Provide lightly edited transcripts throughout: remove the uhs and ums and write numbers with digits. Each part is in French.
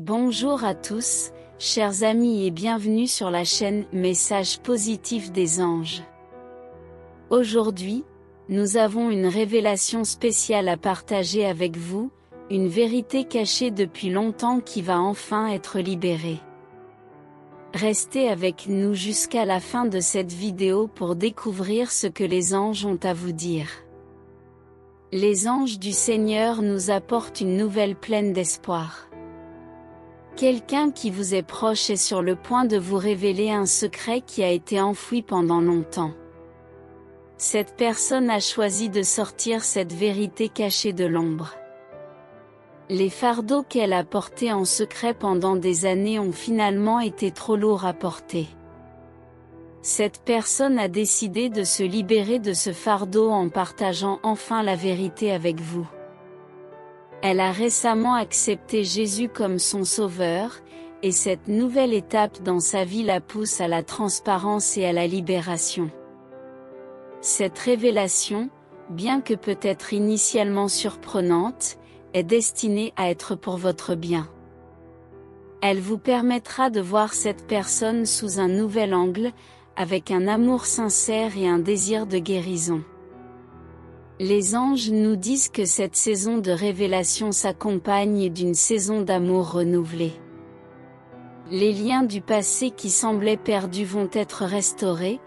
Bonjour à tous, chers amis et bienvenue sur la chaîne Message positif des anges. Aujourd'hui, nous avons une révélation spéciale à partager avec vous, une vérité cachée depuis longtemps qui va enfin être libérée. Restez avec nous jusqu'à la fin de cette vidéo pour découvrir ce que les anges ont à vous dire. Les anges du Seigneur nous apportent une nouvelle pleine d'espoir. Quelqu'un qui vous est proche est sur le point de vous révéler un secret qui a été enfoui pendant longtemps. Cette personne a choisi de sortir cette vérité cachée de l'ombre. Les fardeaux qu'elle a portés en secret pendant des années ont finalement été trop lourds à porter. Cette personne a décidé de se libérer de ce fardeau en partageant enfin la vérité avec vous. Elle a récemment accepté Jésus comme son sauveur, et cette nouvelle étape dans sa vie la pousse à la transparence et à la libération. Cette révélation, bien que peut-être initialement surprenante, est destinée à être pour votre bien. Elle vous permettra de voir cette personne sous un nouvel angle, avec un amour sincère et un désir de guérison. Les anges nous disent que cette saison de révélation s'accompagne d'une saison d'amour renouvelée. Les liens du passé qui semblaient perdus vont être restaurés,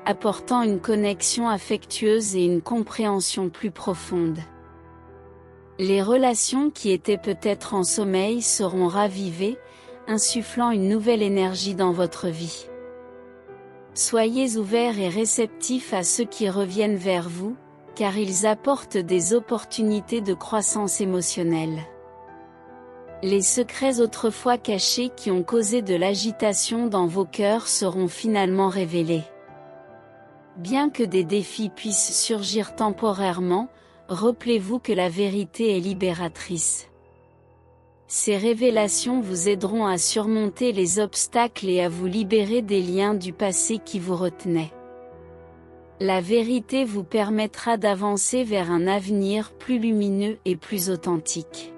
apportant une connexion affectueuse et une compréhension plus profonde. Les relations qui étaient peut-être en sommeil seront ravivées, insufflant une nouvelle énergie dans votre vie. Soyez ouverts et réceptifs à ceux qui reviennent vers vous, car ils apportent des opportunités de croissance émotionnelle. Les secrets autrefois cachés qui ont causé de l'agitation dans vos cœurs seront finalement révélés. Bien que des défis puissent surgir temporairement, rappelez-vous que la vérité est libératrice. Ces révélations vous aideront à surmonter les obstacles et à vous libérer des liens du passé qui vous retenaient. La vérité vous permettra d'avancer vers un avenir plus lumineux et plus authentique.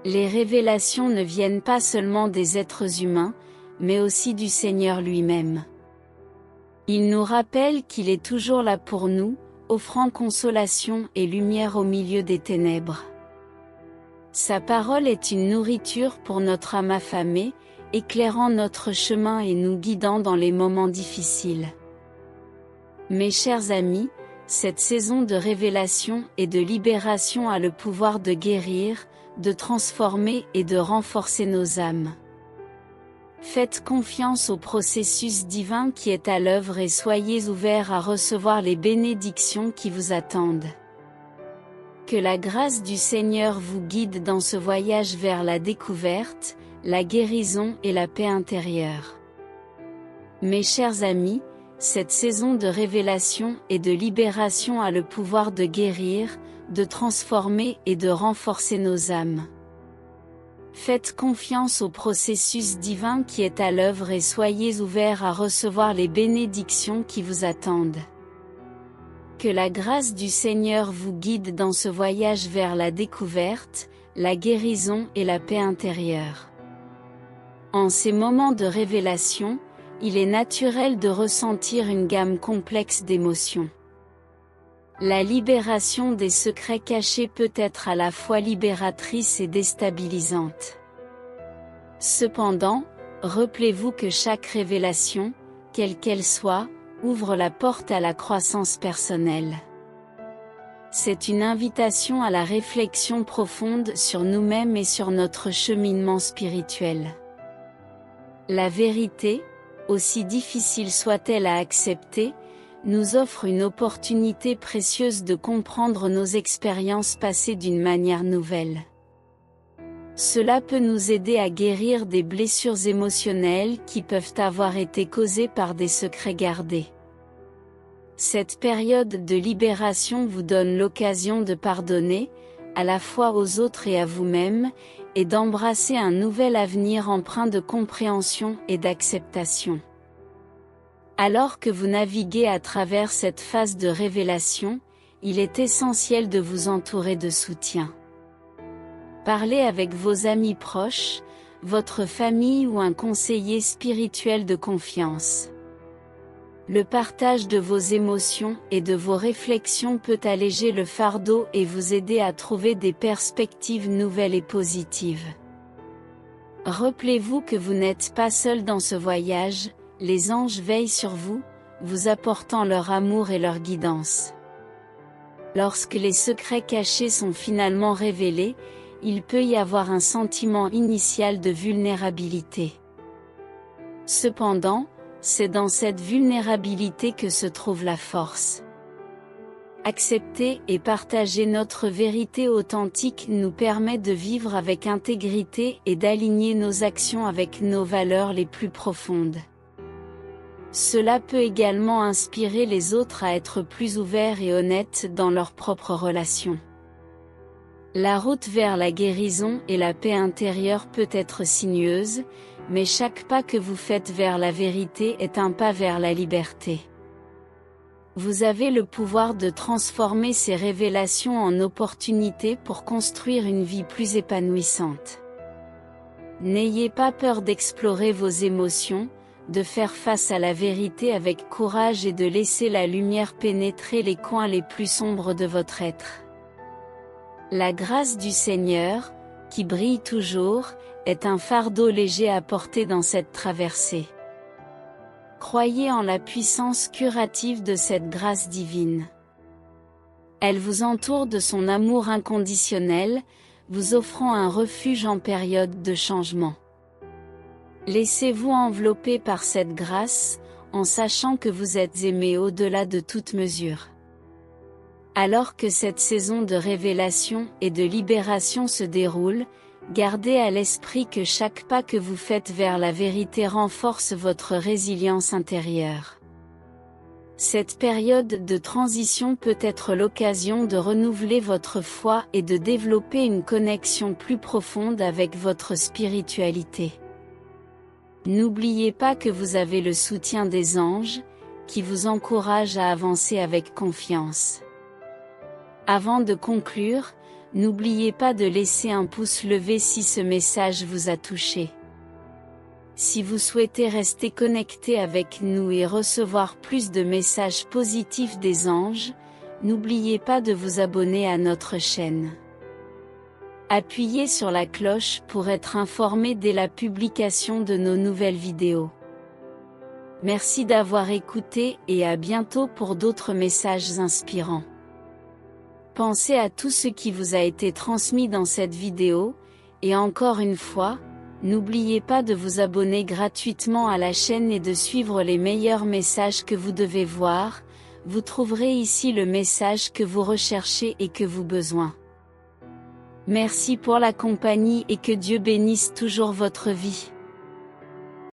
Les révélations ne viennent pas seulement des êtres humains, mais aussi du Seigneur lui-même. Il nous rappelle qu'il est toujours là pour nous, offrant consolation et lumière au milieu des ténèbres. Sa parole est une nourriture pour notre âme affamée, éclairant notre chemin et nous guidant dans les moments difficiles. Mes chers amis, cette saison de révélation et de libération a le pouvoir de guérir, de transformer et de renforcer nos âmes. Faites confiance au processus divin qui est à l'œuvre et soyez ouverts à recevoir les bénédictions qui vous attendent. Que la grâce du Seigneur vous guide dans ce voyage vers la découverte, la guérison et la paix intérieure. Mes chers amis, cette saison de révélation et de libération a le pouvoir de guérir, de transformer et de renforcer nos âmes. Faites confiance au processus divin qui est à l'œuvre et soyez ouverts à recevoir les bénédictions qui vous attendent. Que la grâce du Seigneur vous guide dans ce voyage vers la découverte, la guérison et la paix intérieure. En ces moments de révélation, il est naturel de ressentir une gamme complexe d'émotions. La libération des secrets cachés peut être à la fois libératrice et déstabilisante. Cependant, rappelez-vous que chaque révélation, quelle qu'elle soit, ouvre la porte à la croissance personnelle. C'est une invitation à la réflexion profonde sur nous-mêmes et sur notre cheminement spirituel. La vérité, aussi difficile soit-elle à accepter, nous offre une opportunité précieuse de comprendre nos expériences passées d'une manière nouvelle. Cela peut nous aider à guérir des blessures émotionnelles qui peuvent avoir été causées par des secrets gardés. Cette période de libération vous donne l'occasion de pardonner, à la fois aux autres et à vous-même, et d'embrasser un nouvel avenir empreint de compréhension et d'acceptation. Alors que vous naviguez à travers cette phase de révélation, il est essentiel de vous entourer de soutien. Parlez avec vos amis proches, votre famille ou un conseiller spirituel de confiance. Le partage de vos émotions et de vos réflexions peut alléger le fardeau et vous aider à trouver des perspectives nouvelles et positives. Rappelez-vous que vous n'êtes pas seul dans ce voyage, les anges veillent sur vous, vous apportant leur amour et leur guidance. Lorsque les secrets cachés sont finalement révélés, il peut y avoir un sentiment initial de vulnérabilité. Cependant, c'est dans cette vulnérabilité que se trouve la force. Accepter et partager notre vérité authentique nous permet de vivre avec intégrité et d'aligner nos actions avec nos valeurs les plus profondes. Cela peut également inspirer les autres à être plus ouverts et honnêtes dans leurs propres relations. La route vers la guérison et la paix intérieure peut être sinueuse, mais chaque pas que vous faites vers la vérité est un pas vers la liberté. Vous avez le pouvoir de transformer ces révélations en opportunités pour construire une vie plus épanouissante. N'ayez pas peur d'explorer vos émotions, de faire face à la vérité avec courage et de laisser la lumière pénétrer les coins les plus sombres de votre être. La grâce du Seigneur, qui brille toujours, est un fardeau léger à porter dans cette traversée. Croyez en la puissance curative de cette grâce divine. Elle vous entoure de son amour inconditionnel, vous offrant un refuge en période de changement. Laissez-vous envelopper par cette grâce, en sachant que vous êtes aimé au-delà de toute mesure. Alors que cette saison de révélation et de libération se déroule, gardez à l'esprit que chaque pas que vous faites vers la vérité renforce votre résilience intérieure. Cette période de transition peut être l'occasion de renouveler votre foi et de développer une connexion plus profonde avec votre spiritualité. N'oubliez pas que vous avez le soutien des anges, qui vous encouragent à avancer avec confiance. Avant de conclure, n'oubliez pas de laisser un pouce levé si ce message vous a touché. Si vous souhaitez rester connecté avec nous et recevoir plus de messages positifs des anges, n'oubliez pas de vous abonner à notre chaîne. Appuyez sur la cloche pour être informé dès la publication de nos nouvelles vidéos. Merci d'avoir écouté et à bientôt pour d'autres messages inspirants. Pensez à tout ce qui vous a été transmis dans cette vidéo, et encore une fois, n'oubliez pas de vous abonner gratuitement à la chaîne et de suivre les meilleurs messages que vous devez voir, vous trouverez ici le message que vous recherchez et que vous besoin. Merci pour la compagnie et que Dieu bénisse toujours votre vie.